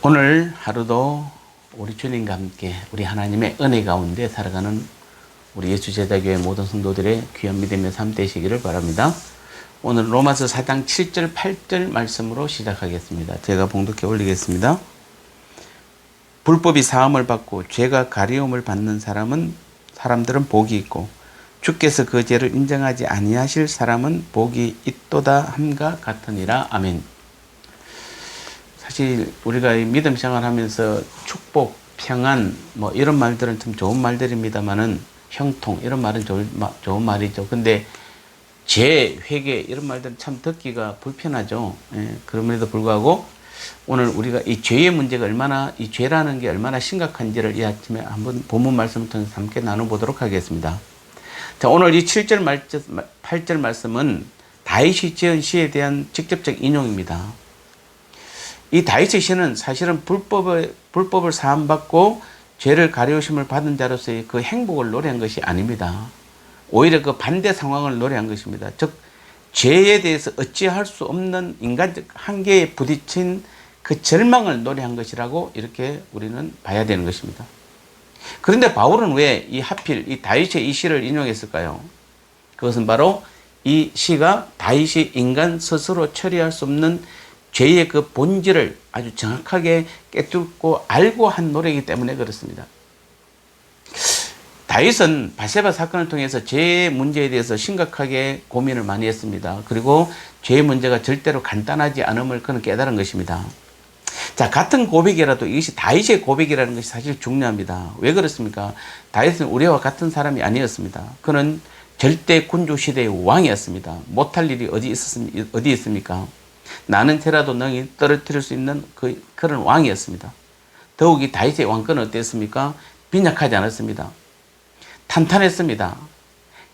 오늘 하루도 우리 주님과 함께 우리 하나님의 은혜 가운데 살아가는 우리 예수제자교회 모든 성도들의 귀한 믿음의 삶 되시기를 바랍니다. 오늘 로마서 4장 7절 8절 말씀으로 시작하겠습니다. 제가 봉독해 올리겠습니다. 불법이 사함을 받고 죄가 가리움을 받는 사람들은 복이 있고 주께서 그 죄를 인정하지 아니하실 사람은 복이 있도다 함과 같으니라. 아멘. 사실 우리가 믿음 생활하면서 축복, 평안 뭐 이런 말들은 참 좋은 말들입니다만은 형통 이런 말은 좋은 말이죠. 근데 죄, 회개 이런 말들은 참 듣기가 불편하죠. 그럼에도 불구하고 오늘 우리가 이 죄의 문제가 이 죄라는 게 얼마나 심각한지를 이 아침에 한번 본문 말씀을 통해서 함께 나눠보도록 하겠습니다. 자, 오늘 이 7절 8절 말씀은 다윗이 지은 시에 대한 직접적 인용입니다. 이 다윗의 시는 사실은 불법을 사함받고 죄를 가리우심을 받은 자로서의 그 행복을 노래한 것이 아닙니다. 오히려 그 반대 상황을 노래한 것입니다. 즉 죄에 대해서 어찌할 수 없는 인간적 한계에 부딪힌 그 절망을 노래한 것이라고 이렇게 우리는 봐야 되는 것입니다. 그런데 바울은 왜 하필 이 다윗의 이 시를 인용했을까요? 그것은 바로 이 시가 다윗이 인간 스스로 처리할 수 없는 죄의 그 본질을 아주 정확하게 깨뚫고 알고 한 노래이기 때문에 그렇습니다. 다윗은 바세바 사건을 통해서 죄의 문제에 대해서 심각하게 고민을 많이 했습니다. 그리고 죄의 문제가 절대로 간단하지 않음을 그는 깨달은 것입니다. 자, 같은 고백이라도 이것이 다윗의 고백이라는 것이 사실 중요합니다. 왜 그렇습니까? 다윗은 우리와 같은 사람이 아니었습니다. 그는 절대 군주 시대의 왕이었습니다. 못할 일이 어디 있습니까? 나는 죄라도 능히 떨어뜨릴 수 있는 그런 왕이었습니다. 더욱이 다윗의 왕권은 어땠습니까? 빈약하지 않았습니다. 탄탄했습니다.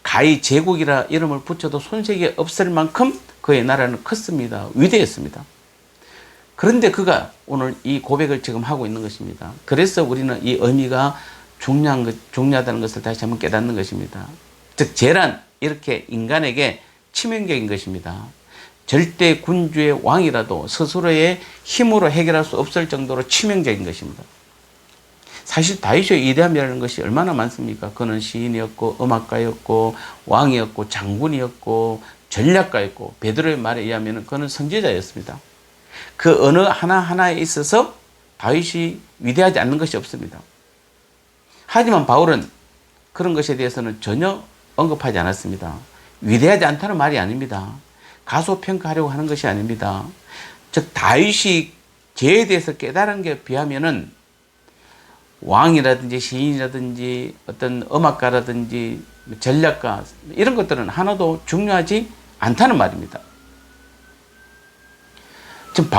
가히 제국이라 이름을 붙여도 손색이 없을 만큼 그의 나라는 컸습니다. 위대했습니다. 그런데 그가 오늘 이 고백을 지금 하고 있는 것입니다. 그래서 우리는 이 의미가 중요하다는 것을 다시 한번 깨닫는 것입니다. 즉 죄란 이렇게 인간에게 치명적인 것입니다. 절대 군주의 왕이라도 스스로의 힘으로 해결할 수 없을 정도로 치명적인 것입니다. 사실 다윗의 위대함이라는 것이 얼마나 많습니까? 그는 시인이었고 음악가였고 왕이었고 장군이었고 전략가였고 베드로의 말에 의하면 그는 선지자였습니다. 그 어느 하나하나에 있어서 다윗이 위대하지 않는 것이 없습니다. 하지만 바울은 그런 것에 대해서는 전혀 언급하지 않았습니다. 위대하지 않다는 말이 아닙니다. 가소평가하려고 하는 것이 아닙니다. 즉 다윗이 죄에 대해서 깨달은 게 비하면은 왕이라든지 시인이라든지 어떤 음악가라든지 전략가 이런 것들은 하나도 중요하지 않다는 말입니다. 지금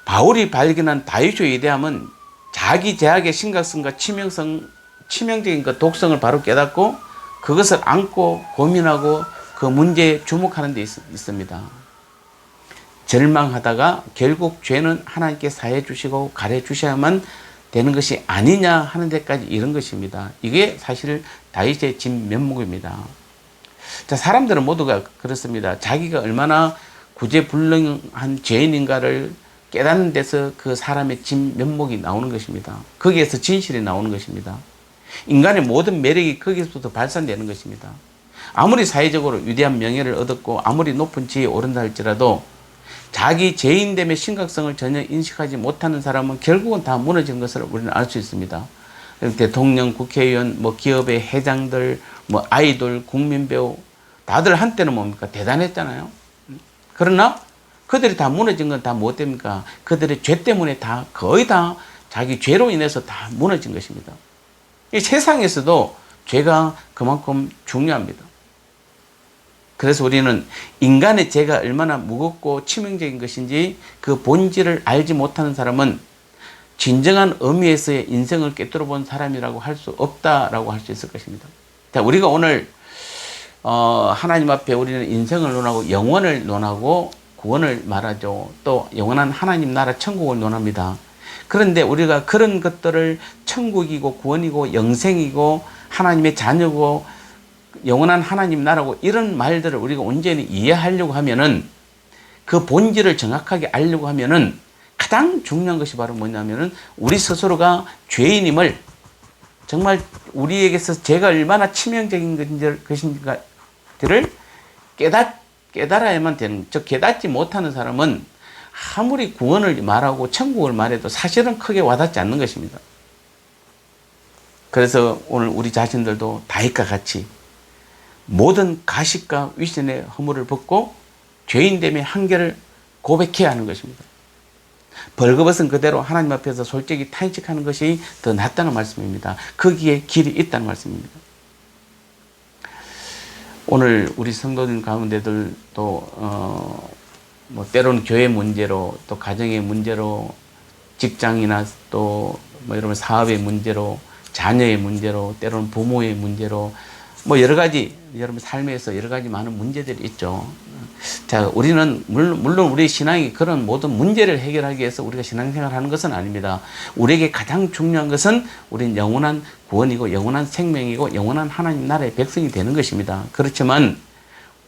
바울이 발견한 다윗의 위대함은 자기 죄악의 심각성과 치명적인 그 독성을 바로 깨닫고 그것을 안고 고민하고 그 문제에 주목하는 데 있습니다. 절망하다가 결국 죄는 하나님께 사해 주시고 가려 주셔야만 되는 것이 아니냐 하는 데까지 이른 것입니다. 이게 사실 다윗의 진면목입니다. 자, 사람들은 모두가 그렇습니다. 자기가 얼마나 구제불능한 죄인인가를 깨닫는 데서 그 사람의 진면목이 나오는 것입니다. 거기에서 진실이 나오는 것입니다. 인간의 모든 매력이 거기서부터 발산되는 것입니다. 아무리 사회적으로 위대한 명예를 얻었고 아무리 높은 지위에 오른다 할지라도 자기 죄인됨의 심각성을 전혀 인식하지 못하는 사람은 결국은 다 무너지는 것을 우리는 알 수 있습니다. 대통령, 국회의원, 기업의 회장들, 아이돌, 국민배우 다들 한때는 뭡니까? 대단했잖아요. 그러나 그들이 다 무너진 건 다 무엇 때문입니까? 그들의 죄 때문에 거의 다 자기 죄로 인해서 다 무너진 것입니다. 이 세상에서도 죄가 그만큼 중요합니다. 그래서 우리는 인간의 죄가 얼마나 무겁고 치명적인 것인지 그 본질을 알지 못하는 사람은 진정한 의미에서의 인생을 깨뜨려 본 사람이라고 할 수 없다라고 할 수 있을 것입니다. 자, 우리가 오늘 하나님 앞에 우리는 인생을 논하고 영원을 논하고 구원을 말하죠. 또 영원한 하나님 나라 천국을 논합니다. 그런데 우리가 그런 것들을 천국이고 구원이고 영생이고 하나님의 자녀고 영원한 하나님 나라고 이런 말들을 우리가 온전히 이해하려고 하면은 그 본질을 정확하게 알려고 하면은 가장 중요한 것이 바로 뭐냐면은 우리 스스로가 죄인임을 정말 우리에게서 죄가 얼마나 치명적인 것인가를 깨달아야만 되는, 즉 깨닫지 못하는 사람은 아무리 구원을 말하고 천국을 말해도 사실은 크게 와닿지 않는 것입니다. 그래서 오늘 우리 자신들도 다윗과 같이 모든 가식과 위선의 허물을 벗고 죄인됨의 한계를 고백해야 하는 것입니다. 벌거벗은 그대로 하나님 앞에서 솔직히 탄식하는 것이 더 낫다는 말씀입니다. 거기에 길이 있다는 말씀입니다. 오늘 우리 성도님 가운데들도 뭐 때로는 교회 문제로, 또 가정의 문제로, 직장이나 또 뭐 여러분 사업의 문제로, 자녀의 문제로, 때로는 부모의 문제로, 뭐 여러 가지 여러분 삶에서 여러 가지 많은 문제들이 있죠. 자, 우리는 물론 우리 신앙이 그런 모든 문제를 해결하기 위해서 우리가 신앙생활을 하는 것은 아닙니다. 우리에게 가장 중요한 것은 우리는 영원한 구원이고 영원한 생명이고 영원한 하나님 나라의 백성이 되는 것입니다. 그렇지만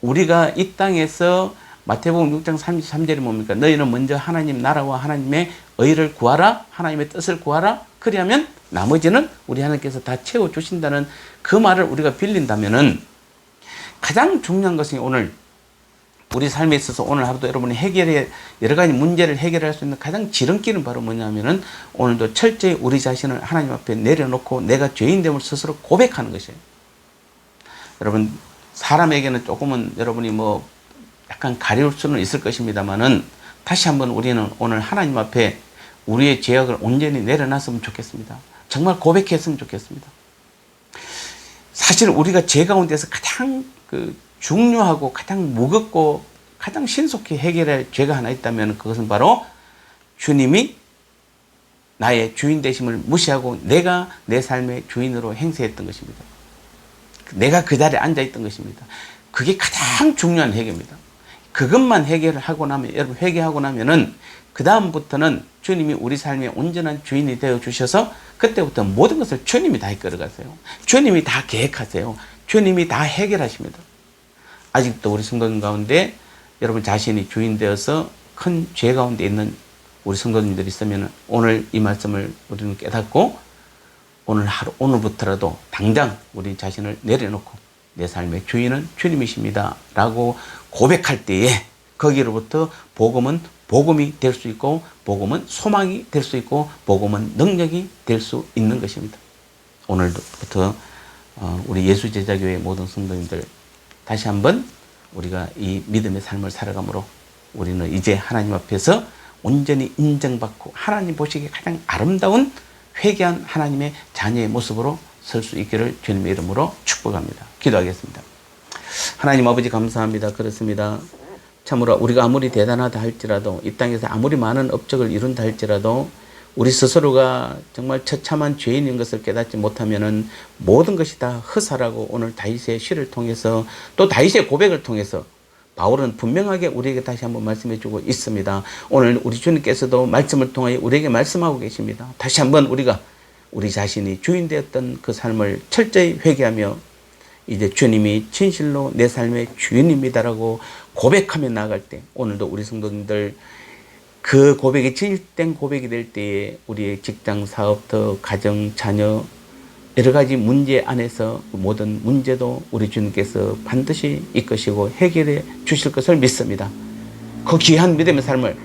우리가 이 땅에서 마태복음 6장 33절이 뭡니까? 너희는 먼저 하나님 나라와 하나님의 의를 구하라, 하나님의 뜻을 구하라. 그리하면 나머지는 우리 하나님께서 다 채워주신다는 그 말을 우리가 빌린다면은 가장 중요한 것이 오늘 우리 삶에 있어서 오늘 하루도 여러분이 여러 가지 문제를 해결할 수 있는 가장 지름길은 바로 뭐냐면은 오늘도 철저히 우리 자신을 하나님 앞에 내려놓고 내가 죄인됨을 스스로 고백하는 것이에요. 여러분, 사람에게는 조금은 여러분이 뭐 약간 가려울 수는 있을 것입니다만은 다시 한번 우리는 오늘 하나님 앞에 우리의 죄악을 온전히 내려놨으면 좋겠습니다. 정말 고백했으면 좋겠습니다. 사실 우리가 죄 가운데서 가장 중요하고 가장 무겁고 가장 신속히 해결할 죄가 하나 있다면 그것은 바로 주님이 나의 주인 되심을 무시하고 내가 내 삶의 주인으로 행세했던 것입니다. 내가 그 자리에 앉아있던 것입니다. 그게 가장 중요한 해결입니다. 그것만 해결을 하고 나면, 여러분 회개하고 나면은 그 다음부터는 주님이 우리 삶의 온전한 주인이 되어 주셔서 그때부터 모든 것을 주님이 다 이끌어가세요. 주님이 다 계획하세요. 주님이 다 해결하십니다. 아직도 우리 성도님 가운데 여러분 자신이 주인 되어서 큰 죄 가운데 있는 우리 성도님들이 있으면 오늘 이 말씀을 우리는 깨닫고 오늘 하루, 오늘부터라도 당장 우리 자신을 내려놓고 내 삶의 주인은 주님이십니다 라고 고백할 때에 거기로부터 복음은 복음이 될 수 있고 복음은 소망이 될 수 있고 복음은 능력이 될 수 있는 것입니다. 오늘부터 우리 예수제자교회 모든 성도님들 다시 한번 우리가 이 믿음의 삶을 살아감으로 우리는 이제 하나님 앞에서 온전히 인정받고 하나님 보시기에 가장 아름다운 회개한 하나님의 자녀의 모습으로 설 수 있기를 주님의 이름으로 축복합니다. 기도하겠습니다. 하나님 아버지 감사합니다. 그렇습니다. 참으로 우리가 아무리 대단하다 할지라도 이 땅에서 아무리 많은 업적을 이룬다 할지라도 우리 스스로가 정말 처참한 죄인인 것을 깨닫지 못하면은 모든 것이 다 허사라고 오늘 다윗의 시를 통해서 또 다윗의 고백을 통해서 바울은 분명하게 우리에게 다시 한번 말씀해 주고 있습니다. 오늘 우리 주님께서도 말씀을 통하여 우리에게 말씀하고 계십니다. 다시 한번 우리가 우리 자신이 주인 되었던 그 삶을 철저히 회개하며 이제 주님이 진실로 내 삶의 주인입니다라고 고백하며 나아갈 때 오늘도 우리 성도님들 그 고백이 진실된 고백이 될 때에 우리의 직장, 사업터, 가정, 자녀 여러 가지 문제 안에서 모든 문제도 우리 주님께서 반드시 이끄시고 해결해 주실 것을 믿습니다. 그 귀한 믿음의 삶을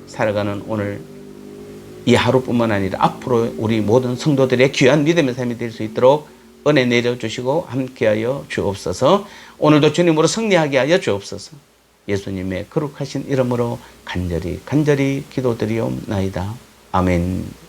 살아가는 오늘 이 하루뿐만 아니라 앞으로 우리 모든 성도들의 귀한 믿음의 삶이 될 수 있도록 은혜 내려주시고 함께하여 주옵소서. 오늘도 주님으로 승리하게 하여 주옵소서. 예수님의 거룩하신 이름으로 간절히 기도드리옵나이다. 아멘.